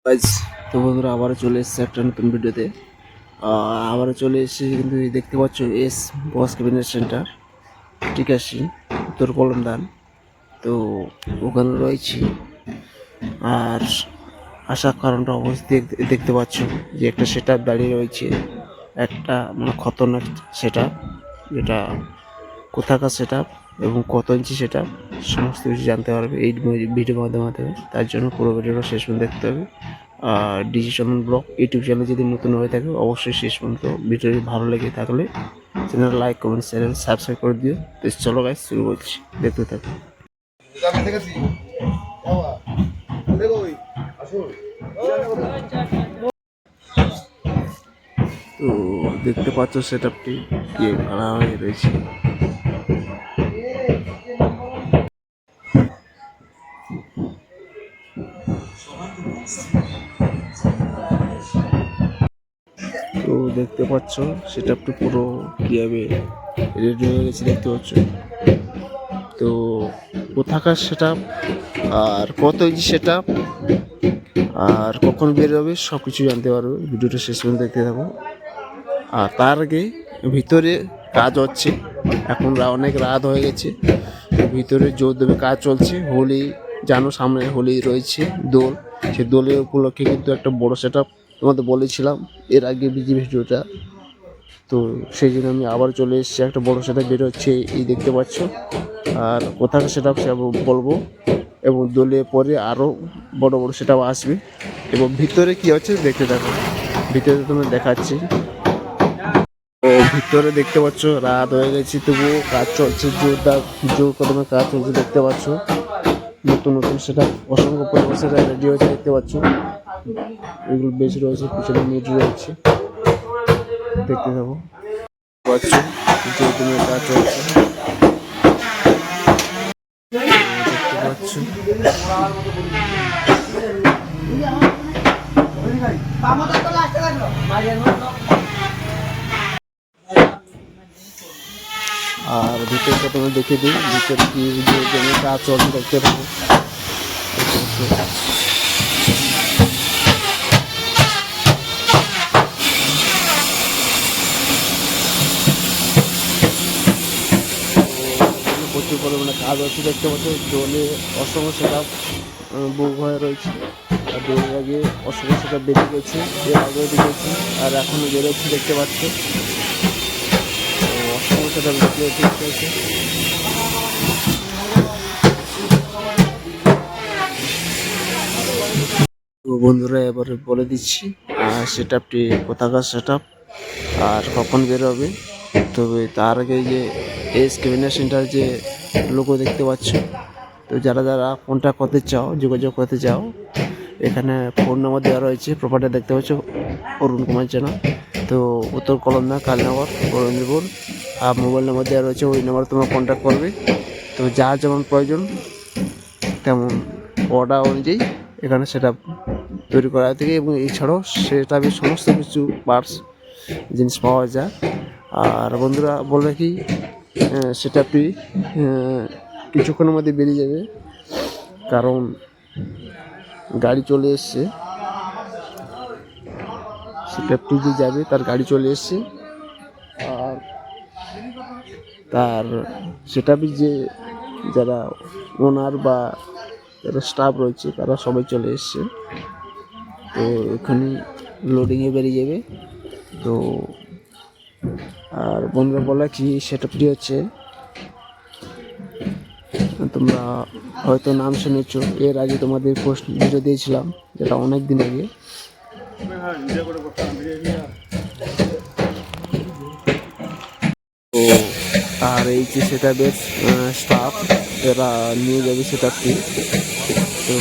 Guys, তো বন্ধুরা আবারও চলে এসেছে একটা নতুন ভিডিওতে। আবারও চলে এসেছি, কিন্তু দেখতে পাচ্ছ এস বস ক্যাবিনেট সেন্টার টিকাশি উত্তর কলমদান। তো ওখানে রয়েছি। আর আসার কারণটা অবশ্যই দেখতে পাচ্ছ যে একটা সেট আপ দাঁড়িয়ে রয়েছে, একটা মানে খতরনাক সেট আপ, যেটা কোথাকার সেট আপ এবং কত ইঞ্চি সেট আপ সমস্ত কিছু জানতে পারবে এই ভিডিওর মাধ্যমে। তার জন্য পুরো ভিডিওটা শেষ পর্যন্ত দেখতে হবে। আর ডিজি চন্দন ব্লগ ইউটিউব চ্যানেল যদি নতুন হয়ে থাকে অবশ্যই শেষ পর্যন্ত ভিডিওটি ভালো লেগে থাকলে channel like comment channel subscribe করে দিও। তো চলো গাইস, শুরু করছি, দেখতে থাকো। তো দেখতে পাচ্ছ সেট আপটি কি ভাড়া হয়ে রয়েছে। তো দেখতে পাচ্ছ সেট আপটি পুরো কীভাবে রেডি হয়ে গেছে দেখতে পাচ্ছ। তো কোথাকার সেট আপ আর কত ইঞ্চি সেট আপ আর কখন বেরোবে সব কিছু জানতে পারবে, ভিডিওটা শেষ পর্যন্ত দেখতে থাকো। আর তার আগে ভিতরে কাজ হচ্ছে, এখন অনেক রাত হয়ে গেছে, ভিতরে জোর দেবে কাজ চলছে। হোলি জানো, সামনে হোলি রয়েছে, দোল, সেই দোলের উপলক্ষে কিন্তু একটা বড় সেট আপ তোমাদের বলেছিলাম এর আগে বিজি ভিডিওটা। তো সেই জন্য আমি আবার চলে এসেছি, একটা বড় সেট আপ বের হচ্ছে এই দেখতে পাচ্ছ। আর কোথাকার সেট আপ সে বলবো, এবং দোলে পরে আরও বড় বড় সেট আপ আসবে। এবং ভিতরে কি হচ্ছে দেখতে থাকো, ভিতরে তোমার দেখাচ্ছি। ও ভিতরে দেখতে পাচ্ছ রাত হয়ে গেছে, তবুও কাজ চলছে, জোর কদমে কাজ চলছে দেখতে পাচ্ছ। নতুন নতুন সেটা অসংখ্য পরিমাণ সেটা রেডি হয়েছে দেখতে পাচ্ছ। এগুলো বেশি রয়েছে, পিছনে নেট রয়েছে, দেখতে থাকো পাচ্ছ জোর কদমে কাজ চলছে দেখতে পাচ্ছ। আর ভিতরটা তুমি দেখে দিই, ভিতরে কি জমি কাজ চলছে দেখতে থাকো। প্রচুর পরিমাণে কাজ হচ্ছে দেখতে পাচ্ছ। দোলে অসংখ্য সেটা বুক হয়ে রয়েছে, আর দোলের আগে অসংখ্য সেটা বেরিয়ে গেছে, এর আগেও দেখেছি আর এখনও বেরোচ্ছে দেখতে পাচ্ছ। অসংখ্য সেটা বেরিয়ে হয়েছে। তো বন্ধুরা এবারে বলে দিচ্ছি সেট আপটি কোথাকার সেট আপ আর কখন বেরোবে। তবে তার আগে যে এস ক্যাবিনেট সেন্টার যে লোগো দেখতে পাচ্ছ, তো যারা যারা কন্ট্যাক্ট করতে চাও, যোগাযোগ করতে চাও, এখানে ফোন নাম্বার দেওয়া রয়েছে, প্রপার্টি দেখতে পাচ্ছ অরুণ কুমার জানা। তো উত্তর কলমদা, কালীনগর, বরেন্দ্রপুর। আর মোবাইল নাম্বার দেওয়া রয়েছে, ওই নাম্বারে তোমরা কন্ট্যাক্ট করবে। তো যার যেমন প্রয়োজন তেমন অর্ডার অনুযায়ী এখানে সেটা তৈরি করা থেকে, এবং এছাড়াও সেটা সমস্ত কিছু পার্টস জিনিস পাওয়া যায়। আর বন্ধুরা বলে রাখি, সেটা আপনি কিছুক্ষণের মধ্যে বেরিয়ে যাবে, কারণ গাড়ি চলে এসছে। সেটা আপনি যে যাবে তার গাড়ি চলে এসছে, আর তার সেটা যে যারা ওনার বা যারা স্টাফ রয়েছে তারা সবাই চলে এসছে। তো এখানে লোডিংয়ে বেরিয়ে যাবে। তো আর বন্ধুরা বলা কি সেটআপটি হচ্ছে, তোমরা হয়তো নাম শুনেছ, এর আগে তোমাদের পোস্ট ভিডিও দিয়েছিলাম, যেটা অনেক দিন আগে। তো আর এই যে সেটআপের স্টাফ এরা নিয়ে যাবে সেটআপটি। তো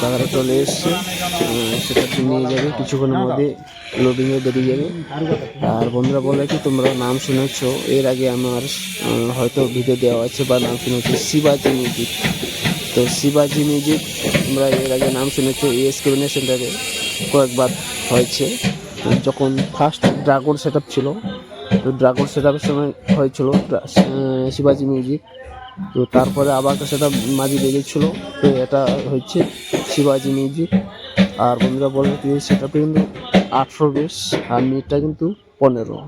তারা চলে এসছে, সেটাকে নিয়ে যাবে কিছুক্ষণের মধ্যে, লোডিংয়ে বেরিয়ে যাবে। আর বন্ধুরা বলে কি তোমরা নাম শুনেছ, এর আগে আমার হয়তো ভিডিও দেওয়া আছে বা নাম শুনেছ, শিবাজি মিউজিক। তো শিবাজি মিউজিক তোমরা এর আগে নাম শুনেছ, এস ক্যাবিনেট সেন্টারে কয়েকবার হয়েছে। যখন ফার্স্ট ড্রাগন সেট আপ ছিল, তো ড্রাগন সেট আপের সময় হয়েছিল শিবাজি মিউজিক। তো তারপরে আবার সেটা মাঝে বেরিয়েছিল। তো এটা হচ্ছে শিবাজি মিউজিক। আর বন্ধুরা বলে সেটা কিন্তু 18 বেস আর মিনিটটা কিন্তু 15,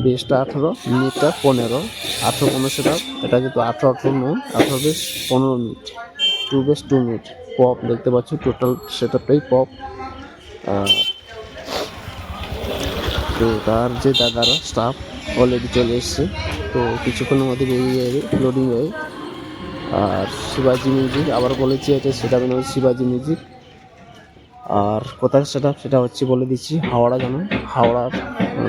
বেসটা 18 মিনিটটা 15, 18-15 সেটা। এটা কিন্তু 18 নয়, 18 বেস 15 মিনিট, 2 বেস 2 মিনিট পপ দেখতে পাচ্ছ। টোটাল সেটআপটাই পপ। তো তার যে দাদারা স্টাফ অলরেডি চলে এসছে, তো কিছুক্ষণের মধ্যে বেরিয়ে যাবে, লোডিং হয়ে। আর শিবাজি মিউজিক আবার বলেছি, এটা সেটা মানে শিবাজি মিউজিক। আর কোথায় সেটা হচ্ছে বলে দিচ্ছি, হাওড়া জানো, হাওড়ার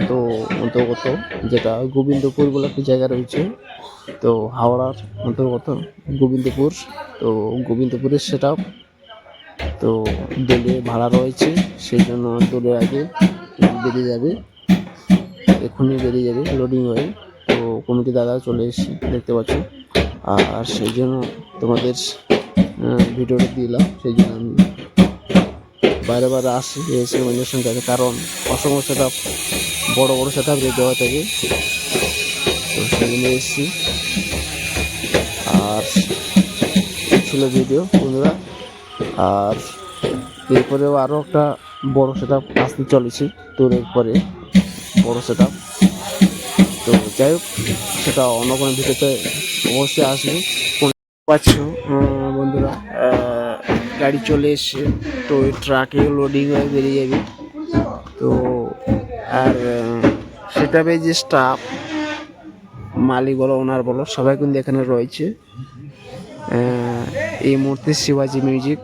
তো অন্তর্গত, যেটা গোবিন্দপুর বলে একটি জায়গা রয়েছে। তো হাওড়ার অন্তর্গত গোবিন্দপুর। তো গোবিন্দপুরের সেটআপ। তো দোলে ভাড়া রয়েছে, সেই জন্য দোলের আগে বেরিয়ে যাবে, এক্ষুনি বেরিয়ে যাবে লোডিং হয়ে। তো কমিটি দাদা চলে এসেছে দেখতে পাচ্ছ। আর সেই জন্য তোমাদের ভিডিওটা দিলাম, সেই জন্য আমি বাইরে বাইরে আসি, এসে অন্যের সঙ্গে আছে, কারণ অসংখ্য সেটআপ বড় বড় সেটআপ দেওয়া থাকে, তো সেই জন্য এসেছি। আর ছিল ভিডিও বন্ধুরা। আর এরপরেও আরও একটা বড় সেটআপ আসতে চলেছে, তোর এরপরে বড় সেটআপ। তো যাই হোক, সেটা অন্য কোনো ভিডিওতে অবশ্যই আসবে। পাচ্ছ বন্ধুরা, গাড়ি চলে এসছে, তো ওই ট্রাকে লোডিং হয়ে বেরিয়ে যাবে। তো আর সেটা যে স্টাফ মালিক বলো, ওনার বলো, সবাই কিন্তু এখানে রয়েছে। এই মুহূর্তে শিবাজি মিউজিক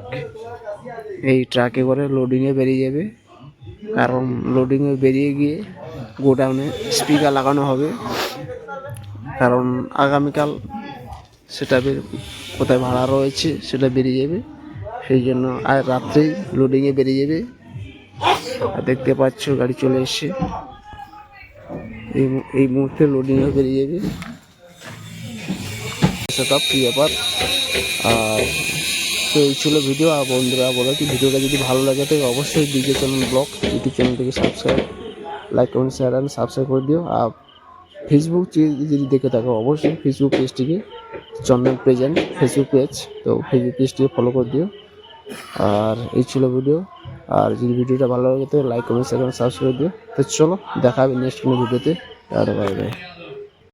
এই ট্রাকে করে লোডিংয়ে বেরিয়ে যাবে, কারণ লোডিংয়ে বেরিয়ে গিয়ে গোডাউনে স্পিকার লাগানো হবে, কারণ আগামীকাল সেটা কোথায় ভাড়া রয়েছে সেটা বেরিয়ে যাবে, সেই জন্য আর রাত্রেই লোডিংয়ে বেরিয়ে যাবে। আর দেখতে পাচ্ছ গাড়ি চলে এসছে, এই মুহূর্তে লোডিংয়ে বেরিয়ে যাবে সেটআপ কি ব্যাপার। আর তো এই ছিল ভিডিও। আর বন্ধুরা বলো কি, ভিডিওটা যদি ভালো লাগে তো অবশ্যই ডিজে চ্যানেল ব্লগ ইউটিউব চ্যানেলটিকে subscribe, like, comment, share and subscribe করে দিও। আর ফেসবুক যদি দেখে থাকো অবশ্যই ফেসবুক পেজটিকে চন্দন প্রেজেন্ট ফেসবুক পেজ, তো ফেসবুক পেজটিকে ফলো করে দিও। আর এই ছিল ভিডিও। আর যদি ভিডিওটা ভালো লাগে তো লাইক, কমেন্ট, শেয়ার এবং সাবস্ক্রাইব করে দিও। তো চলো দেখা হবে নেক্সট কোনো ভিডিওতে। আর বাই বাই।